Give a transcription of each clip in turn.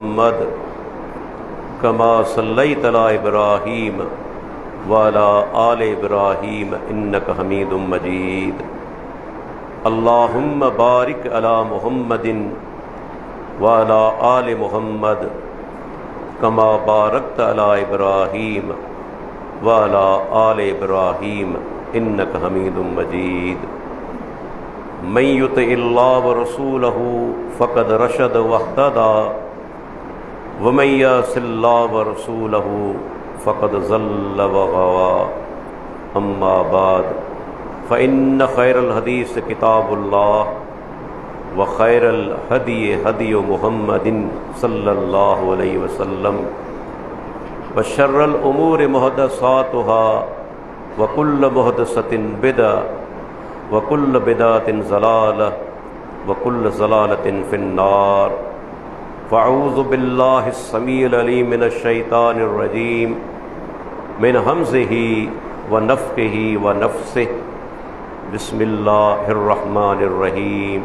मद कमा सल्लैत अला इब्राहीम व अला आले इब्राहीम इन्नका हमीदुम मजीद। अल्लाहुम्मा बारिक अला मुहम्मदिन व अला आले मुहम्मद कमा बारकत अला इब्राहीम व अला आले इब्राहीम इन्नका हमीदुम मजीद। मन युतिइल्लाह व रसूलहु फ़क़द रशद वहतदा व मन यअसिल्लाह व रसूलहु फ़क़द ज़ल्ल व गवा। अम्मा बाद फ़इन्न खैरल हदीस किताबुल्लाह व खैरल हदी हदी मुहम्मदिन सल्लल्लाहु अलैहि वसल्लम व शर्रल उमूर मुहदसातुहा व कुल्ल मुहदसतिन बिदअ व कुल्ल बिदअतिन ज़लालह व कुल्ल ज़लालतिन फिन्नार। फ़अऊज़ु बिल्लाहिस समीइल अलीम मिनश शैतानिर रजीम मिन हम्ज़िही व नफ़्ख़िही व नफ़्सिही। बिस्मिल्लाहिर रहमानिर रहीम।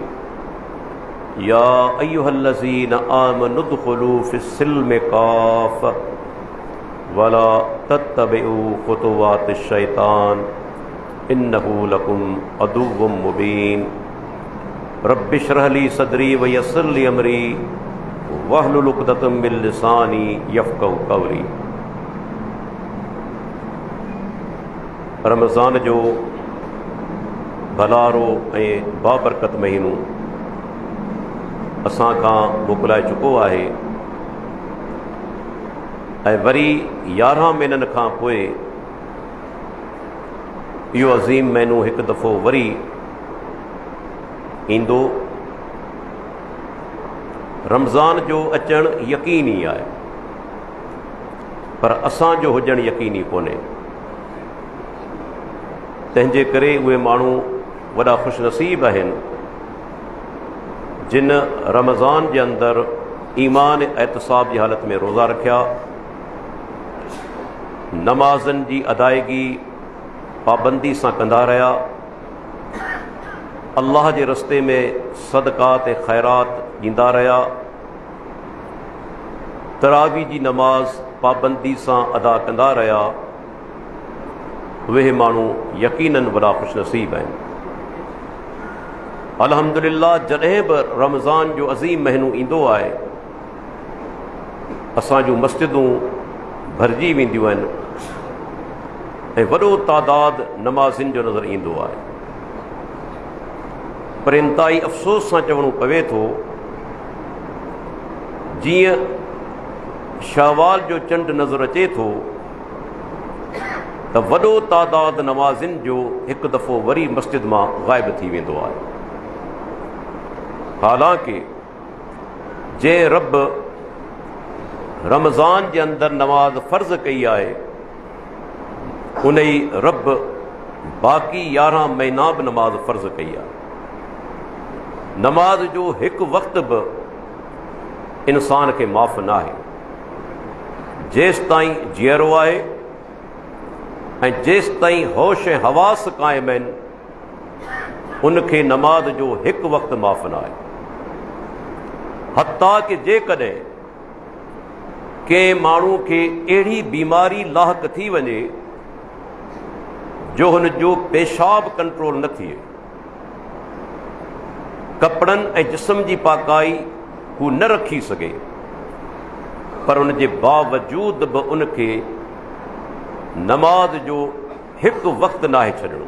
या अय्युहल्लज़ीना आमनु उद्ख़ुलू फ़िस्सिल्मि काफ़्फ़ा वला तत्तबिऊ ख़ुतुवातिश शैतान इन्नहु लकुम अदुव्वुम मुबीन। रब्बिश्रह ली सदरी व यस्सिर ली अमरी वहलुल उक़दतम मिन लिसानी यफ़क़हू क़ौली। रमज़ान जो भलारो ऐं बाबरकत महीनो असां खां मोकिलाए चुको आहे ऐं वरी 11 महीननि खां पोइ इहो अज़ीम महीनो हिकु दफ़ो वरी ईंदो। रमज़ान जो अचणु यकीनी आहे पर असांजो हुजणु यकीनी कोन्हे। तंहिंजे करे उहे माण्हू वॾा ख़ुशनसीब आहिनि जिन रमज़ान जे अंदरि ईमान एहतिसाब जी हालत में रोज़ा रखिया, नमाज़नि जी अदायगी पाबंदी सां कंदा रहिया, अल्लाह जे रस्ते में सदक़ात ऐं ख़ैरात ॾींदा रहिया, तरावी जी नमाज़ पाबंदी सां अदा कंदा रहिया, उहे माण्हू यकीनन वॾा ख़ुशनसीब आहिनि। अल्हम्दुलिल्लाह जॾहिं बि रमज़ान जो अज़ीम महीनो ईंदो आहे असां जूं मस्जिदूं भरिजी वेंदियूं आहिनि ऐं वॾो तादाद नमाज़िन जो नज़र ईंदो आहे। पर इंतहाई अफ़सोस सां चवणो पवे थो जीअं शवाल जो चंड नज़र अचे थो त वॾो तादाद नमाज़िन जो हिकु दफ़ो वरी मस्जिद मां ग़ाइब थी वेंदो आहे। हालांकि जंहिं रब रमज़ान जे अंदरि नमाज़ फ़र्ज़ कई आहे उन ई रब बाक़ी 11 महीना बि नमाज़ फ़र्ज़ कई आहे। नमाज जो हिकु वक़्तु बि इंसान खे माफ़ न आहे। जेसि ताईं जीअरो आहे ऐं जेसि ताईं होश ऐं हवास क़ाइम आहिनि उनखे नमाज जो हिकु वक़्तु माफ़ न आहे। हत्ता कि जेकॾहिं कंहिं माण्हू खे अहिड़ी बीमारी लाहक थी वञे जो हुन जो पेशाब कंट्रोल न थिए, कपिड़नि ऐं जिस्म जी पाकाई हू न रखी सघे, पर उन जे बावजूद बि उनखे नमाज जो हिकु वक़्तु नाहे छॾिणो।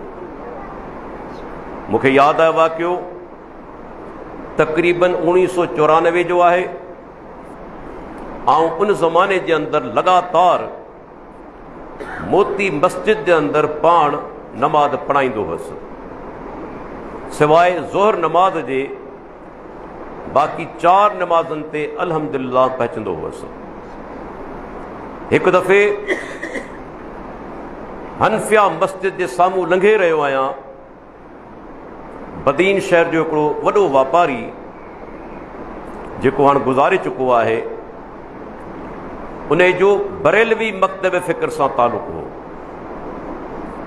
मूंखे यादि आहे वाक़ियो तक़रीबन 1994 जो आहे। आउं उन ज़माने जे अंदरि लगातार मोती मस्जिद जे अंदरि पाण नमाज़ पढ़ाईंदो हुअसि। सवाइ ज़ोहर नमाज़ जे बाक़ी 4 नमाज़नि ते अल्हम्दुलिल्लाह पहुचंदो हुअसि। हिकु दफ़े हनफिया मस्जिद जे साम्हूं लंघे रहियो आहियां। बदीन शहर जो हिकिड़ो वॾो वापारी जेको हाणे गुज़ारे चुको आहे उन जो बरेलवी मकतब फ़िक्र सां तालुक़ु हो।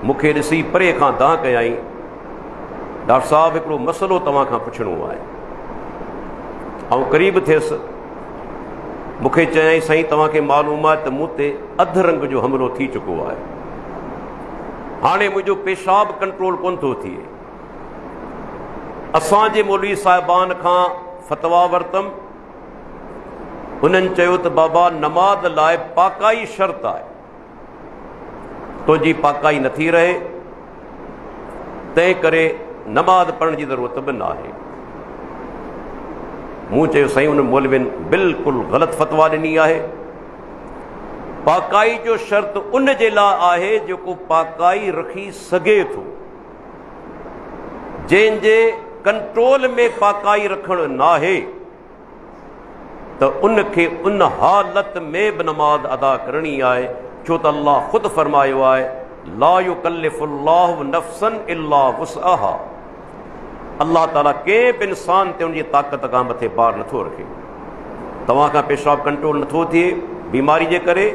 मूंखे ॾिसी परे खां दां कयाईं, डॉक्टर साहब हिकिड़ो मसइलो तव्हां खां पुछणो आहे। ऐं क़रीब थियसि, मूंखे चयाईं साईं तव्हांखे मालूम आहे त मूं ते अधु रंग जो हमिलो थी चुको आहे, हाणे मुंहिंजो पेशाब कंट्रोल कोन थो थिए। असांजे मौलवी साहिबान खां फतवा वरितमि, उन्हनि चयो त बाबा नमाज़ लाइ पाकाई शर्त आहे, तुंहिंजी पाकाई नथी रहे, तंहिं करे नमाज़ पढ़ण जी ज़रूरत बि न आहे। मूं चयो साईं उन मौलवियुनि बिल्कुलु ग़लति फतवा ॾिनी आहे। पाकाई जो शर्त उन जे लाइ आहे जेको पाकाई रखी सघे थो, जंहिंजे कंट्रोल में पाकाई रखणु नाहे त उनखे उन हालत में बि नमाज़ अदा करणी आहे, छो त अल्लाह ख़ुदि फरमायो आहे ला युकल्लिफुल्लाहु नफ़्सन इल्ला वुसअहा। अल्लाह ताला कंहिं बि इंसान ते उनजी ताक़त खां मथे बार नथो रखे। तव्हां खां पेशाब कंट्रोल नथो थिए बीमारी जे करे,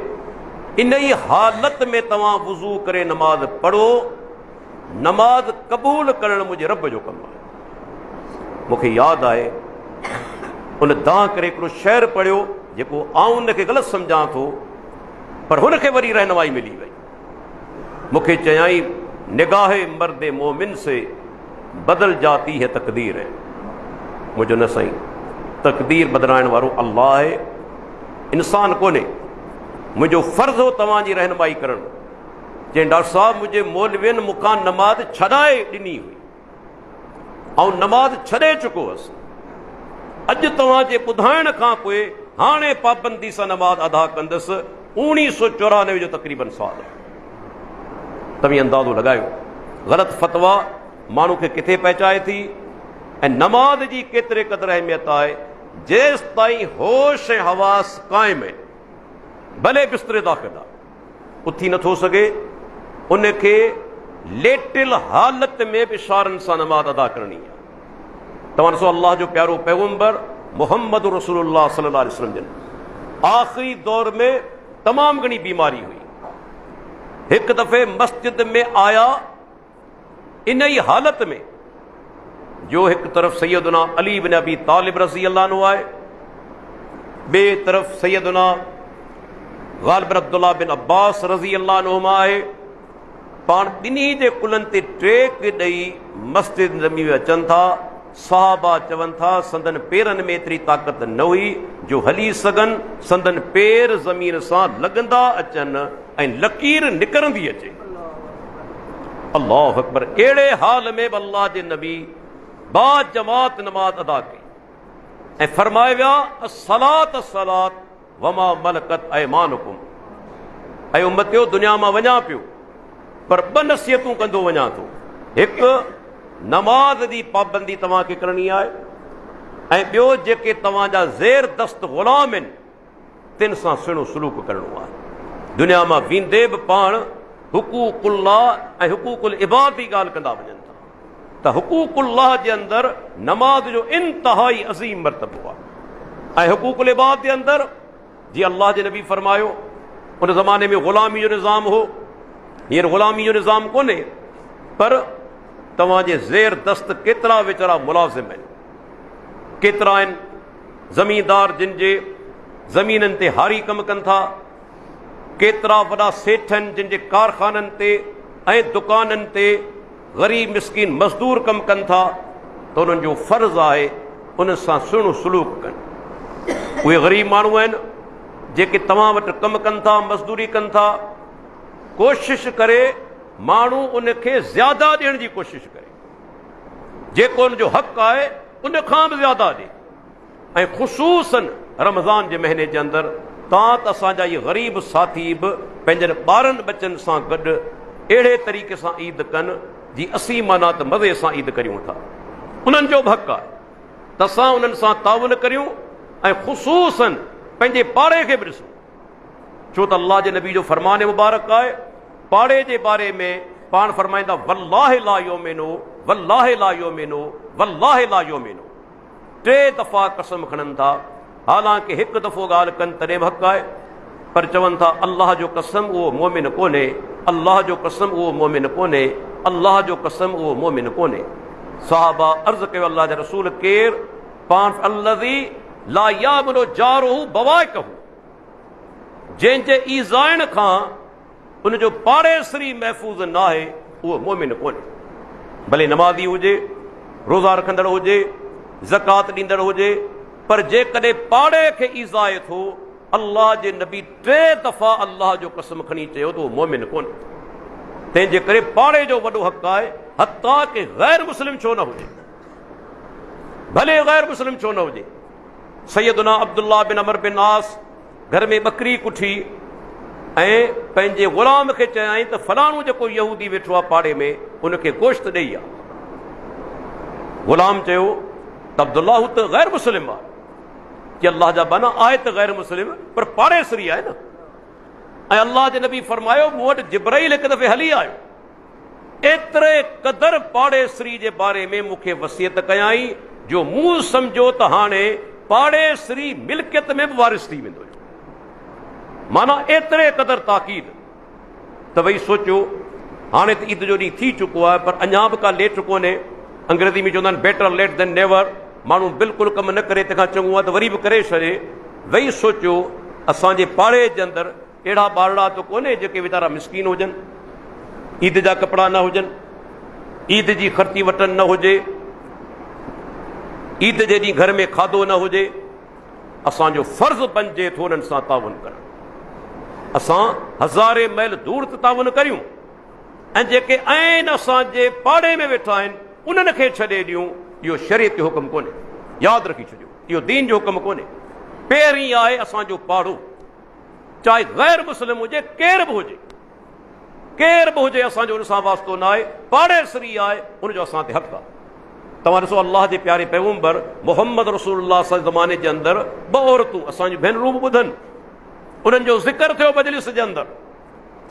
इन ई हालत में तव्हां वुज़ू करे नमाज़ पढ़ो, नमाज़ क़बूल करणु मुंहिंजे रब जो कमु आहे। मूंखे यादि आहे उन दां करे हिकिड़ो शेर पढ़ियो जेको आउं उनखे ग़लति सम्झां थो, पर हुनखे वरी रहनुमाई मिली वई। मूंखे चयाई निगाहे मर्दे मोमिन से बदल जाती है तकदीर है। मुंहिंजो न साईं, तकदीर बदिलाइण वारो अल्लाह आहे, इंसान कोन्हे। मुंहिंजो फ़र्ज़ु हो तव्हांजी रहनुमाई करणु। चई डॉक्टर साहब मुंहिंजे मौलवियुनि मूंखां नमाज़ छॾाए ॾिनी हुई, ऐं नमाज़ छॾे चुको हुअसि। अॼु तव्हांजे ॿुधाइण खां पोइ हाणे पाबंदी सां नमाज़ अदा कंदुसि। 1994 जो तक़रीबन साल। तव्हीं अंदाज़ो लॻायो ग़लति फतवा माण्हू खे किथे पहुचाए थी, ऐं नमाज़ जी केतिरे क़दुरु अहमियत आहे। जेसि ताईं होश ऐं हवास क़ाइमु आहिनि, भले बिस्तरे दाख़िल आहे, उथी नथो सघे, उनखे लेटिल हालत में बि इशारनि सां नमाज़ अदा करणी आहे। तव्हां ॾिसो अल्लाह जो प्यारो पैगंबर मुहम्मद रसूलुल्लाह सल्लल्लाहु अलैहि वसल्लम जन आख़िरी दौर में तमामु घणी बीमारी हुई। हिकु दफ़े मस्जिद में आया इन ई हालत में जो हिकु तरफ़ सैयदना अली बिन अबी तालिब रज़ी अल्लाह अन्हु आहे, ॿिए तरफ़ सैयदना ग़ालिब बिन अब्दुल्लाह बिन अब्बास रज़ी अल्लाह अन्हुमा आहे। पाण ॿिन्ही जे कुलनि ते टेक ॾेई मस्जिद ज़मीन में अचनि था। सहाबा चवनि था संदन पेरनि में एतिरी ताक़त न हुई जो हली सघनि, संदन पेर ज़मीन सां लॻंदा अचनि ऐं लकीर निकिरंदी अचे। अल्लाहु अकबर। अहिड़े हाल में बि अल्लाह जे नबी बा जमात नमाज़ अदा कई ऐं फरमाए विया अस्सलात अस्सलात वमा मलकत ऐमानुकुम। ऐं उम्मतियो दुनिया मां वञा पियो, पर ॿ नसीहतूं कंदो वञा थो। हिकु, नमाज़ जी पाबंदी तव्हांखे करणी आहे, ऐं ॿियो जेके तव्हांजा ज़ेर दस्त ग़ुलाम आहिनि तिन सां सुहिणो सलूक करणो आहे। दुनिया मां वेंदे बि पाण हुकूकुल्लाह ऐं हुकूकुल इबाद जी ॻाल्हि कंदा वञनि था, त हुकूकुल्लाह जे अंदरि नमाज़ जो इंतिहाई अज़ीम मर्तबो आहे। ऐं हुकूकुल इबाद जे अंदरि जीअं अल्लाह जे नबी फरमायो, उन ज़माने में ग़ुलामी जो निज़ाम हो, हींअर ग़ुलामी जो निज़ाम कोन्हे, पर तव्हांजे ज़ेर दस्त केतिरा वीचारा मुलाज़िम आहिनि, केतिरा आहिनि ज़मीनदार जिन जे ज़मीननि ते हारी कमु कनि था, केतिरा वॾा सेठ आहिनि जिन जे कारखाननि ते ऐं दुकाननि ते ग़रीब मिस्कीन मज़दूर कमु कनि था, त उन्हनि जो फ़र्ज़ु आहे उन सां सुहिणो सलूक कनि। उहे ग़रीब माण्हू आहिनि जेके तव्हां वटि कमु कनि था, मज़दूरी कनि था, कोशिशि करे माण्हू उनखे ज़्यादा ॾियण जी कोशिशि करे, जेको उनजो हक़ आहे उन खां बि ज़्यादा ॾे। ऐं ख़ुशूसन रमज़ान जे महीने जे अंदरि तव्हां त असांजा इहे ग़रीब साथी बि पंहिंजनि ॿारनि बचनि सां गॾु अहिड़े तरीक़े सां ईद कनि जी असीं माना त मज़े सां ईद करियूं था। उन्हनि जो बि हक़ आहे त असां उन्हनि सां ताउन करियूं ऐं ख़ुशूसन पंहिंजे पाड़े खे बि ॾिसूं, छो त अल्लाह जे नबी जो फ़रमान मुबारक आहे। पाड़े जे बारे में पाण फरमाईंदा वल्लाहि ला युमिनु वल्लाहि ला युमिनु वल्लाहि ला युमिनु। 3 दफ़ा कसम खणनि था, हालांकि हिकु दफ़ो ॻाल्हि कनि तॾहिं बि हक़ आहे, पर चवनि था अल्लाह जो कसम उहो मोमिन कोन्हे, अल्लाह जो कसम उहो मोमिन कोन्हे, अल्लाह जो कसम उहो मोमिन कोन्हे। सहाबा अर्ज़ कयो अल्लाह जा रसूल केरु? पाण अल्लज़ी ला यामनु जारुहु बवाइकहु, जंहिंजे ईज़ाइण खां उनजो पाड़ेसरी महफ़ूज़ न आहे उहो मोमिन कोन्हे, भले नमाज़ी हुजे, रोज़ा रखंदड़ हुजे, ज़कात ॾींदड़ हुजे, पर जेकॾहिं पाड़े खे ईज़ाए थो, अल्लाह जे नबी 3 दफ़ा अल्लाह जो कसम खणी चयो त उहो मोमिन कोन्हे। तंहिंजे करे पाड़े जो वॾो हक़ आहे, हता के गैर मुस्लिम छो न हुजे, भले गैर मुस्लिम छो न हुजे। सैयदना अब्दुल्लाह बिन अमर बिन आस घर में बकरी कुठी ऐं पंहिंजे ग़ुलाम खे चयाईं त फलाणो जेको यहूदी वेठो आहे पाड़े में उनखे गोश्त ॾेई आहे। ग़ुलाम चयो त अब्दुल्ला हू त गैर मुस्लिम आहे, कि अल्लाह जा बना आहे त गैर मुस्लिम पर पाड़ेसरी आहे न। ऐं अल्लाह जे नबी फरमायो मूं वटि जिब्राइल हिकु दफ़े हली आयो, एतिरे क़दर पाड़ेसरी जे बारे में मूंखे वसियत कयाई जो मूं सम्झो त हाणे पाड़ेसरी मिल्कियत में बि वारिस थी वेंदो। माना एतिरे क़दर ताक़ीद त भई सोचियो हाणे त ईद जो ॾींहुं थी चुको आहे पर अञा बि का लेट कोन्हे। अंग्रेज़ी में चवंदा आहिनि बेटर लेट देन नेवर। माण्हू बिल्कुलु कमु न करे तंहिंखां चङो आहे त वरी बि करे छॾे। वेही सोचियो असांजे पाड़े जे अंदरि अहिड़ा ॿारड़ा त कोन्हे जेके वीचारा मिसकीन हुजनि, ईद जा कपिड़ा न हुजनि, ईद जी ख़र्ची वठनि न हुजे, ईद जे ॾींहुं घर में खाधो न हुजे। असांजो फ़र्ज़ु बणिजे थो उन्हनि सां ताउन करणु। असां हज़ारे मैल दूर त ताउन करियूं ऐं जेके आहिनि असांजे पाड़े में वेठा आहिनि उन्हनि खे छॾे ॾियूं। इहो शरीयत जो हुकुम कोन्हे, यादि रखी छॾियो, इहो दीन जो हुकुम कोन्हे। पहिरीं आहे असांजो पाड़ो, चाहे गैर मुस्लिम हुजे, केर बि हुजे, केर बि हुजे, असांजो उन सां वास्तो न आहे। पाड़ेसरी आहे, उनजो असां ते हक़ आहे। तव्हां ॾिसो अल्लाह जे प्यारे पैगंबर मोहम्मद रसूलुल्लाह ज़माने जे अंदरि 2 औरतूं असांजूं भेनरूं बि ॿुधनि, उन्हनि जो ज़िक्र थियो मजलिस जे अंदरि।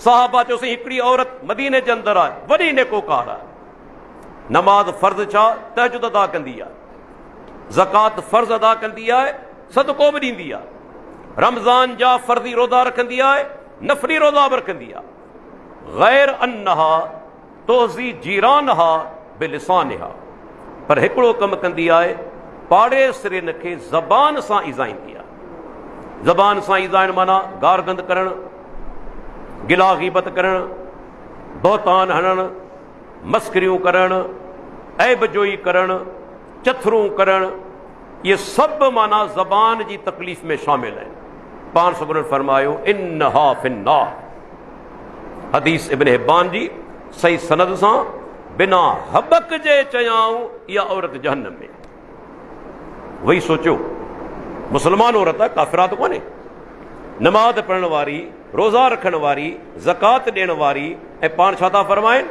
साहबा चयोसीं हिकिड़ी औरत मदीने जे अंदरि आहे, वॾी नेकोकार आहे, नमाज़ फ़र्ज़ छा तहजुद अदा कंदी आहे, ज़कात फ़र्ज़ अदा कंदी आहे, सदको बि ॾींदी आहे, रमज़ान जा फ़र्ज़ी रोज़ा रखंदी आहे, नफ़ली रोज़ा बि रखंदी आहे। गैर अन्नहा तोज़ी जीरानहा बिलिसानिहा, पर हिकिड़ो कमु कंदी आहे, पाड़ेसरिन खे ज़बान सां ईज़ाईंदी आहे। ज़बान सां ईज़ाइण माना गार गंद करणु, गिला ग़ीबत करणु, बहतान हणणु, मस्करियूं करणु, ऐबजोई करणु, चथरूं करणु, इहे सभु माना ज़बान जी तकलीफ़ में शामिल आहिनि। पाण सभिनी फरमायो इन्नहा फिन्नार। हदीस इब्न हिब्बान जी सही सनद सां बिना हबक जे चयाऊं इहा औरत जहन्नम में। वही सोचियो मुसलमान औरत आहे, काफ़िरा त कोन्हे, नमाज़ पढ़ण वारी, रोज़ा रखण वारी, ज़कात ॾियण वारी, ऐं पाण छा था फरमाइनि,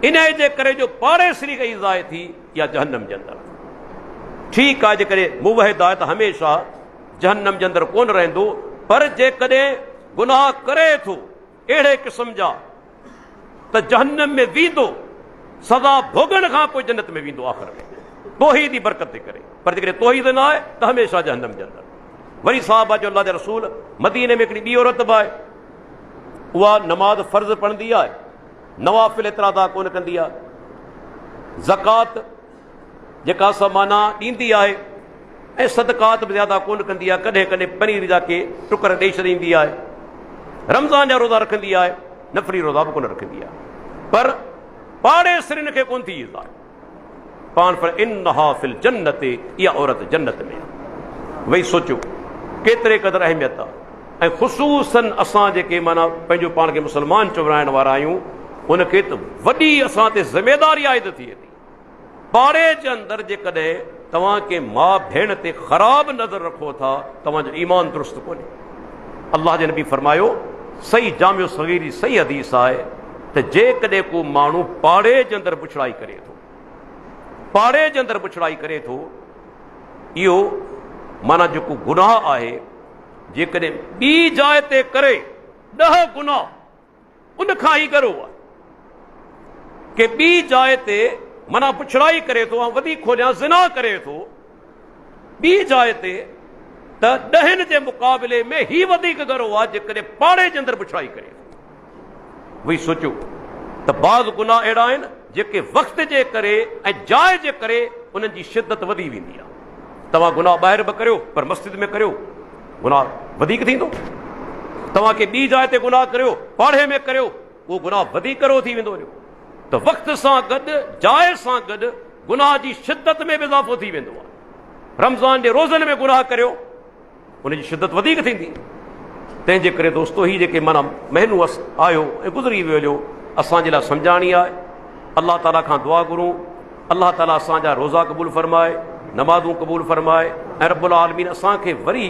इन जे करे जो पाड़ेसरी खे ईज़ाए थी या जहन्नम जे अंदरि। ठीकु आहे जेकॾहिं मुवहिद आहे त हमेशह जहन्नम जे अंदरि कोन रहंदो, पर जेकॾहिं गुनाह करे थो अहिड़े क़िस्म जा त जहन्नम में वेंदो, सज़ा भोगण खां पोइ जन्नत में वेंदो आख़िर में, तौहीद जी बरकत ते करे। पर जेकॾहिं तौहीद न आहे त हमेशह जहन्नम जे अंदरि। वरी साहबा जो अल्लाह जे रसूल मदीने में हिकिड़ी ॿी औरत बि आहे, उहा नमाज़ फ़र्ज़ पढ़ंदी आहे, नवाफ़िल एतिरा अदा कोन कंदी आहे, ज़कात जेका सा माना ॾींदी आहे ऐं सदकात बि ज़्यादा कोन कंदी आहे, कॾहिं कॾहिं पनीर जा के टुकर ॾेई छॾींदी आहे, रमज़ान जा रोज़ा रखंदी आहे, नफ़ली रोज़ा बि कोन रखंदी आहे, पर पाड़ेसरिन खे कोन थी ईज़ा। पाण पर इन्नहा फिल जन्नत, इहा औरत जन्नत में आहे। वही सोचियो केतिरे क़दर अहमियत आहे। ऐं ख़ुशूसन असां जेके माना पंहिंजो पाण खे मुस्लमान चवराइण वारा आहियूं, उनखे त वॾी असां ते ज़िमेदारी आइद थिए थी। पाड़े जे अंदरि जेकॾहिं तव्हां के माउ भेण ते ख़राब नज़र रखो था, तव्हांजो ईमान दुरुस्त कोन्हे। अल्लाह जे नबी फरमायो, सही जामियो सगीरी सही हदीस आहे त जेकॾहिं को माण्हू पाड़े जे अंदरि बुछड़ाई करे थो, पाड़े जे अंदरि बुछड़ाई करे थो, इहो माना जेको गुनाह आहे, जेकॾहिं ॿी जाइ ते करे 10 गुनाह उन खां ई करो आहे कि ॿी जाइ ते माना पुछड़ाई करे थो, वधी खोलियां ज़िना करे थो ॿी जाइ ते, त 10 जे मुक़ाबले में ही वधीक गरो आहे जेकॾहिं पाड़े जे अंदरि पुछड़ाई करे थो। वही सोचियो त बाज़ गुनाह अहिड़ा आहिनि जेके वक़्त जे करे ऐं जाइ जे करे उन्हनि जी शिदत वधी वेंदी आहे। तव्हां गुनाह ॿाहिरि बि करियो पर मस्जिद में करियो, गुनाह वधीक थींदो। तव्हांखे ॿी जाइ ते गुनाह करियो, पाड़े में करियो, उहो गुनाह वधीक करो थी वेंदो वञो। त वक़्त सां गॾु, जाइ सां गॾु गुनाह जी शिदत में बि इज़ाफ़ो थी वेंदो आहे। रमज़ान जे रोज़नि में गुनाह करियो, उनजी शिदत वधीक थींदी। तंहिंजे करे दोस्तो, ही जेके माना महीनो आयो ऐं गुज़री वियो, असांजे लाइ सम्झाणी आहे। अल्लाह ताला खां दुआ घुरूं, अल्लाह ताला असांजा रोज़ा क़बूल फरमाए, नमाज़ूं क़बूल फरमाए, ऐं रब्बुल आलमीन असांखे वरी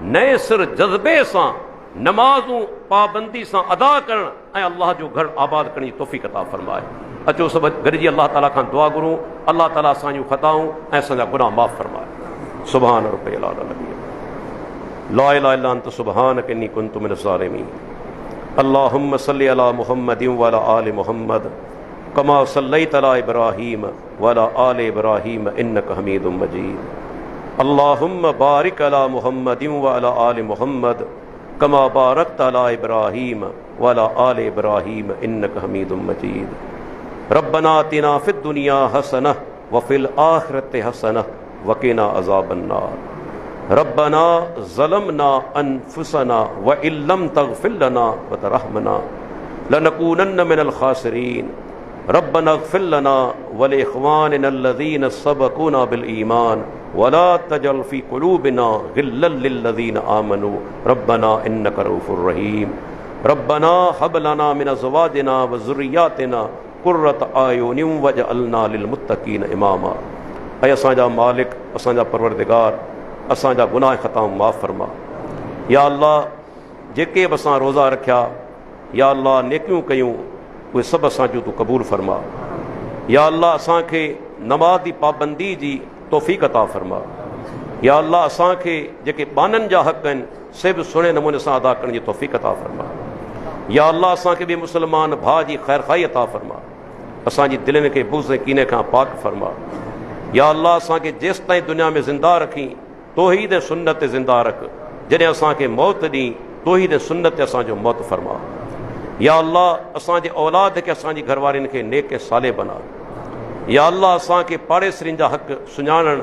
नए सिर जज़्बे सां नमाज़ूं पाबंदी सां अदा करण ऐं अल्लाह जो घर आबाद करण जी तौफ़ीक़ अता फरमाए। अचो सभु गॾिजी अल्लाह ताला खां दुआ घुरूं, अल्लाह ताला असांजूं ख़ताऊं ऐं असांजा गुनाह माफ़ फरमाए। सुभान रब्बियल आला ला इलाहा इल्ला अंत सुब्हानक इन्नी कुन्तु मिनज़ ज़ालिमीन। अल्लाहुम्मा सल्लि अला मुहम्मदिन व अला आलि मुहम्मद कमा सल्लैता अला इब्राहीम व अला आलि इब्राहीम इन्नका हमीदुम मजीद। अल्लाहुम्मा बारिक अला मुहम्मदिन व अला आलि मुहम्मद कमा बारकता अला इब्राहीम व अला आलि इब्राहीम इन्नका हमीदुम मजीद। रब्बना आतिना फिद दुनिया हसनह व फिल आखिरति हसनह व क़िना अज़ाबन्नार। रब्बना ज़लमना अनफुसना व इल्लम तग़फिर लना व तरहमना लनकूनन्न मिनल ख़ासिरीन। रब्बना इग़फिर लना व लिइख़वानिना अल्लज़ीना सबक़ूना बिल ईमान व ला तजअल फ़ी क़ुलूबिना ग़िल्लन लिल्लज़ीना आमनू रब्बना इन्नका रऊफ़ुर रहीम। रब्बना हब लना मिन अज़वाजिना व ज़ुर्रिय्यातिना क़ुर्रत आयुनिन वजअलना लिलमुत्तक़ीन इमामा। ऐं असांजा मालिक, असांजा परवरदिगार, असांजा गुनाह ख़ताऊं माफ़ फरमा। या अल्लाह, जेके बि असां रोज़ा रखिया, या अल्लाह नेकियूं कयूं, उहे सभु असांजूं तूं क़बूल फरमा। या अल्लाह असांखे नमाज़ जी पाबंदी जी तौफ़ीक़ अता फरमा। या अल्लाह असांखे जेके ॿाननि जा हक़ आहिनि से बि सुहिणे नमूने सां अदा करण जी तौफ़ीक़ अता फरमा। या अल्लाह असांखे ॿिए मुस्लमान भाउ जी ख़ैरख़ाई अता फरमा। असांजी दिलनि खे बुग़्ज़ ऐं कीने खां पाक फरमा। या अल्लाह असांखे जेसि ताईं दुनिया में ज़िंदा रखी तौहीद ऐं सुन्नत ते ज़िंदा रख। जॾहिं असांखे मौत ॾीं तौहीद ऐं सुन्नत ते असांजो मौत फरमा। या अल्लाह असांजे औलाद खे, असांजी घरवारियुनि खे नेक ऐं साले बना। या अल्लाह असांखे पाड़ेसरियुनि जा हक़ सुञाणण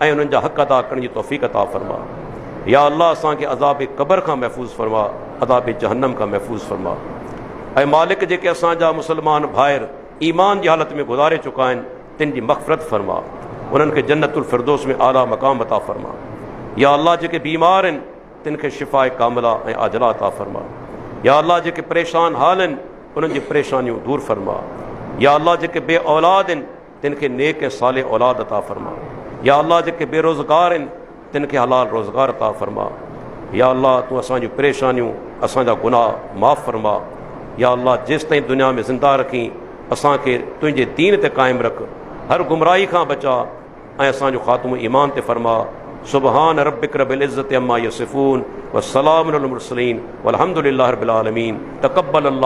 ऐं उन्हनि जा हक़ अदा करण जी तौफ़ीक़ अता फरमा। या अल्लाह असांखे अज़ाब क़ब्र खां महफ़ूज़ फरमा, अज़ाब जहन्नम खां महफ़ूज़ फरमा। ऐं मालिक, जेके असांजा मुस्लमान भाइर ईमान जी हालत में गुज़ारे चुका आहिनि, तिन जी मग़फ़िरत फरमा, उन्हनि खे जन्नतुल फ़िरदौस में आला मक़ाम अता फरमा। या अल्लाह, जेके बीमार आहिनि तिन खे शिफ़ाए कामिला ऐं आजिला अता फरमा। या अल्लाह, जेके परेशान हाल आहिनि उन्हनि जी परेशानियूं दूर फरमा। या अल्लाह, जेके बे औलाद आहिनि तिन खे नेक ऐं साले औलाद अता फरमा। या अल्लाह, जेके बेरोज़गार आहिनि तिन खे हलाल रोज़गार अता फरमा। या अल्लाह, तूं असांजूं परेशानियूं, असांजा गुनाह माफ़ फरमा। या अल्लाह, जेसि ताईं दुनिया में ज़िंदा रखी असांखे तुंहिंजे दीन ते क़ाइमु रख, हर गुमराही खां बचा ऐं असांजो ख़ात्मो ईमान ते फरमा। सुबहान रब्बिक रब्बिल इज़्ज़ति अम्मा यसिफ़ून व सलामुन अलल मुरसलीन वल्हम्दुलिल्लाहि रब्बिल आलमीन। तक़ब्बल अल्लाह।